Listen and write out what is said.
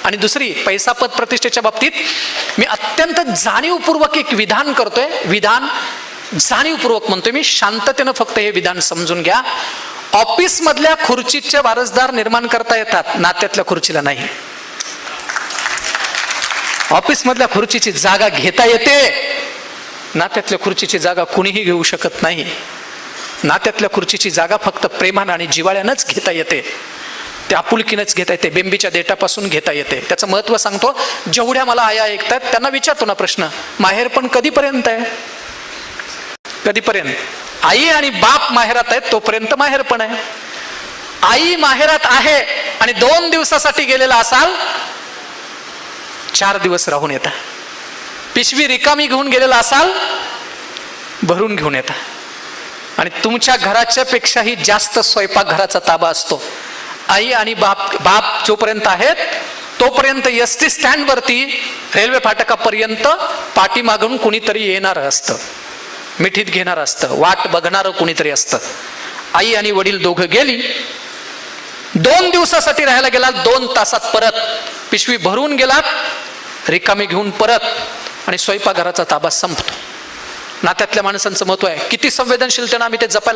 आणि दुसरी, पैसा पद प्रतिष्ठेच्या बाबतीत मी अत्यंत जाणीवपूर्वक एक विधान करतोय, विधान जाणीवपूर्वक म्हणतोय मी, शांततेनं फक्त हे विधान समजून घ्या. ऑफिस मधल्या खुर्चीचे वारसदार निर्माण करता येतात, नात्यातल्या खुर्चीला नाही. ऑफिस मधल्या खुर्चीची जागा घेता येते, नात्यातल्या खुर्चीची जागा कुणीही घेऊ शकत नाही. नात्यातल्या खुर्चीची जागा फक्त प्रेमानं आणि जिव्हाळ्यानंच घेता येते, ते आपुलकीनंच घेता येते, बेंबीच्या देठापासून घेता येते. त्याचं महत्व सांगतो. जेवढ्या मला आया ऐकतात त्यांना विचारतो ना प्रश्न, माहेरपण कधीपर्यंत आहे? कधीपर्यंत? आई आणि बाप माहेरात आहेत तोपर्यंत माहेरपण आहे. आई माहेरात आहे आणि 2 दिवसासाठी गेलेला असाल, 4 दिवस राहून येता. पिशवी रिकामी घेऊन गेलेला असाल, भरून घेऊन येता. आणि तुमच्या घराच्या पेक्षाही जास्त स्वयंपाकघराचा ताबा असतो. आई आणि बाप जोपर्यंत आहेत तोपर्यंत एसटी स्टँड वरती, रेल्वे फाटकापर्यंत पाठीमागून कुणीतरी येणार असतं, मिठीत घेणार असतं, वाट बघणारं कुणीतरी असतं. आई आणि वडील दोघं गेली, 2 दिवसासाठी राहायला गेलात, 2 तासात परत पिशवी भरून गेलात, रिकामी घेऊन परत, आणि स्वयंपाकघराचा ताबा संपतो. नात्यातल्या माणसांचं महत्व आहे. किती संवेदनशीलतेनं आम्ही ते जपायला